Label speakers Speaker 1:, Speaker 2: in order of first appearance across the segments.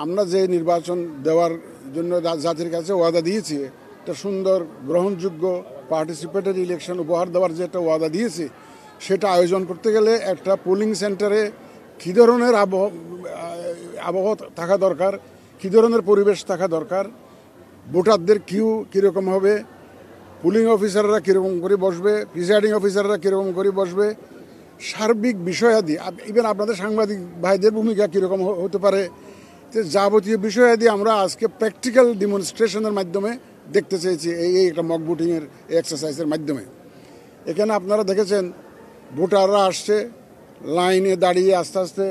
Speaker 1: আমরা যে নির্বাচন দেওয়ার জন্য জাতির কাছে ওয়াদা দিয়েছি, একটা সুন্দর গ্রহণযোগ্য পার্টিসিপেটরি ইলেকশন উপহার দেওয়ার যে একটা ওয়াদা দিয়েছি, সেটা আয়োজন করতে গেলে একটা পোলিং সেন্টারে কী ধরনের আবহাওয়া থাকা দরকার, কী ধরনের পরিবেশ থাকা দরকার, ভোটারদের কিউ কীরকম হবে, পুলিং অফিসাররা কীরকম করে বসবে, প্রিসাইডিং অফিসাররা কীরকম করে বসবে, সার্বিক বিষয়াদি, ইভেন আপনাদের সাংবাদিক ভাইদের ভূমিকা কীরকম হতে পারে, যাবতীয় বিষয়াদি আমরা আজকে প্র্যাকটিক্যাল ডেমনস্ট্রেশনের মাধ্যমে দেখতে চেয়েছি এই একটা মক ভোটিংয়ের এক্সারসাইজের মাধ্যমে। এখানে আপনারা দেখেছেন ভোটাররা আসছে, লাইনে দাঁড়িয়ে আস্তে আস্তে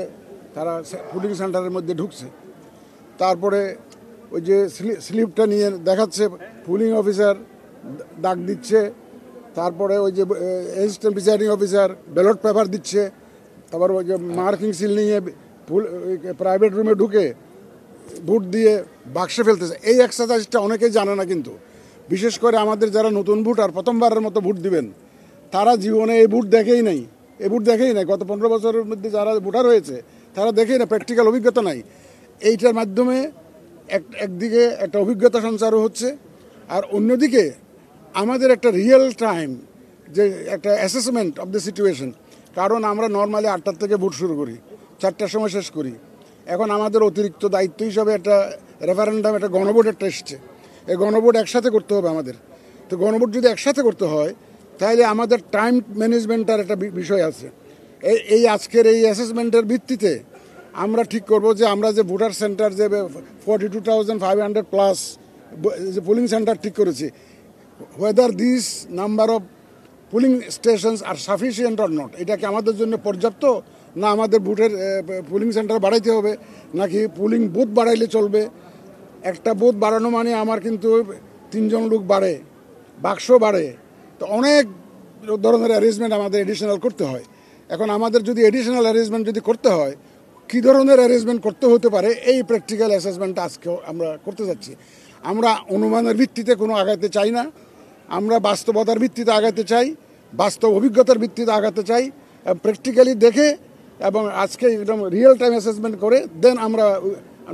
Speaker 1: তারা পুলিং সেন্টারের মধ্যে ঢুকছে। তারপরে ওই যে স্লিপটা নিয়ে দেখাচ্ছে, পুলিং অফিসার ডাক দিচ্ছে, তারপরে ওই যে assistant presiding officer ballot paper দিচ্ছে, তারপর ওই যে মার্কিং সিল নিয়ে প্রাইভেট রুমে ঢুকে ভোট দিয়ে বাক্সে ফেলতেছে। এই এক্সারসাইজটা অনেকেই জানে না, কিন্তু বিশেষ করে আমাদের যারা নতুন ভোটার প্রথমবারের মতো ভোট দিবেন, তারা জীবনে এই ভোট দেখেই নাই, গত 15 বছরের মধ্যে যারা ভোটার হয়েছে তারা দেখেই না, প্র্যাকটিক্যাল অভিজ্ঞতা নাই। এইটার মাধ্যমে একদিকে একটা অভিজ্ঞতা সঞ্চারও হচ্ছে, আর অন্যদিকে আমাদের একটা রিয়েল টাইম যে একটা অ্যাসেসমেন্ট অফ দ্য সিচুয়েশন। কারণ আমরা নর্মালি 8টার থেকে ভোট শুরু করি, 4টার সময় শেষ করি। এখন আমাদের অতিরিক্ত দায়িত্ব হিসাবে একটা রেফারেন্ডাম, একটা গণভোট একটা এসছে। এই গণভোট একসাথে করতে হবে আমাদের। তো গণভোট যদি একসাথে করতে হয়, তাহলে আমাদের টাইম ম্যানেজমেন্টের একটা বিষয় আছে। এই আজকের এই অ্যাসেসমেন্টের ভিত্তিতে আমরা ঠিক করব যে আমরা যে ভোটার সেন্টার যে 42,500+ যে পোলিং সেন্টার ঠিক করেছি, whether this number of polling stations are sufficient or not, এটা কি আমাদের জন্য পর্যাপ্ত, না আমাদের ভোটের পুলিং সেন্টার বাড়াইতে হবে, নাকি পুলিং বুথ বাড়াইলে চলবে। একটা বুথ বাড়ানো মানে আমার কিন্তু 3 জন লোক বাড়ে, বাক্স বাড়ে, তো অনেক ধরনের অ্যারেঞ্জমেন্ট আমাদের এডিশনাল করতে হয়। এখন আমাদের যদি এডিশনাল অ্যারেঞ্জমেন্ট যদি করতে হয়, কী ধরনের অ্যারেঞ্জমেন্ট করতে হতে পারে, এই প্র্যাকটিক্যাল অ্যাসেসমেন্টটা আজকেও আমরা করতে যাচ্ছি। আমরা অনুমানের ভিত্তিতে কোনো আগাতে চাই না, আমরা বাস্তবতার ভিত্তিতে আগাতে চাই, বাস্তব অভিজ্ঞতার ভিত্তিতে আগাতে চাই, প্র্যাকটিক্যালি দেখে এবং আজকে একদম রিয়েল টাইম অ্যাসেসমেন্ট করে দেন আমরা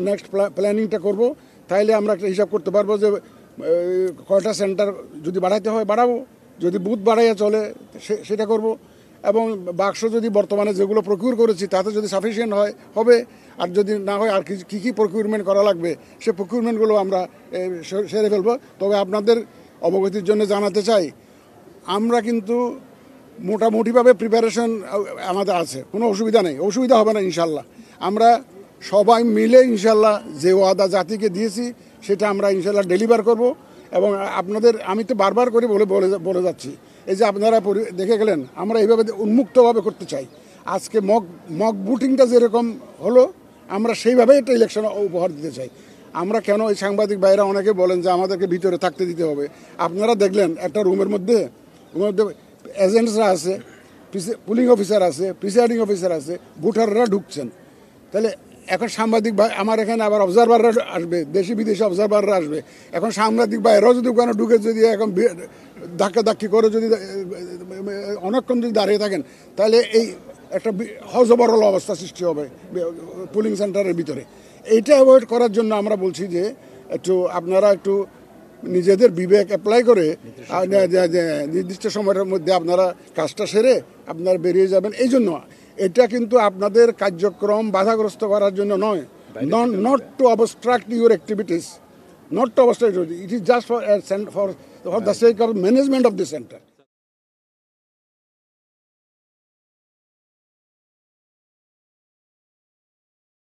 Speaker 1: নেক্সট প্ল্যানিংটা করব। তাইলে আমরা একটা হিসাব করতে পারবো যে কয়টা সেন্টার যদি বাড়াইতে হয় বাড়াবো, যদি বুথ বাড়াইয়া চলে সেটা করব, এবং বাক্স যদি বর্তমানে যেগুলো প্রকিউর করেছি তাতে যদি সাফিসিয়েন্ট হবে, আর যদি না হয় আর কী কী প্রকিউরমেন্ট করা লাগবে সে প্রকিউরমেন্টগুলো আমরা সেরে ফেলবো। তবে আপনাদের অবগতির জন্য জানাতে চাই, আমরা কিন্তু মোটামুটিভাবে প্রিপারেশন আমাদের আছে, কোনো অসুবিধা নেই, অসুবিধা হবে না ইনশাল্লাহ। আমরা সবাই মিলে ইনশাল্লাহ যে ওয়াদা জাতিকে দিয়েছি সেটা আমরা ইনশাল্লাহ ডেলিভার করব। এবং আপনাদের আমি তো বারবার করে বলে যাচ্ছি, এই যে আপনারা দেখে গেলেন, আমরা এইভাবে উন্মুক্তভাবে করতে চাই। আজকে মক ভোটিংটা যেরকম হলো, আমরা সেইভাবেই একটা ইলেকশন উপহার দিতে চাই। আমরা কেন, এই সাংবাদিক ভাইরা অনেকে বলেন যে আমাদেরকে ভিতরে থাকতে দিতে হবে। আপনারা দেখলেন একটা রুমের মধ্যে এজেন্টসরা আছে, পুলিং অফিসার আছে, প্রিসাইডিং অফিসার আছে, ভোটাররা ঢুকছেন। তাহলে এখন সাংবাদিক ভাই আমার এখানে আবার অবজারভাররা আসবে, দেশি বিদেশি অবজারভাররা আসবে। এখন সাংবাদিক ভাইরাও যদি ওখানে ঢুকে যদি এখন ধাক্কি করে যদি অনেকক্ষণ যদি দাঁড়িয়ে থাকেন, তাহলে এই একটা হজবরল অবস্থা সৃষ্টি হবে পুলিং সেন্টারের ভিতরে। এইটা অ্যাভয়েড করার জন্য আমরা বলছি যে আপনারা একটু নিজেদের বিবেক অ্যাপ্লাই করে নির্দিষ্ট সময়ের মধ্যে আপনারা কাজটা সেরে আপনারা বেরিয়ে যাবেন। এই জন্য এটা কিন্তু আপনাদের কার্যক্রম বাধাগ্রস্ত করার জন্য নয়, not to obstruct your activities, not to obstruct, it is just for the sake of management of the center.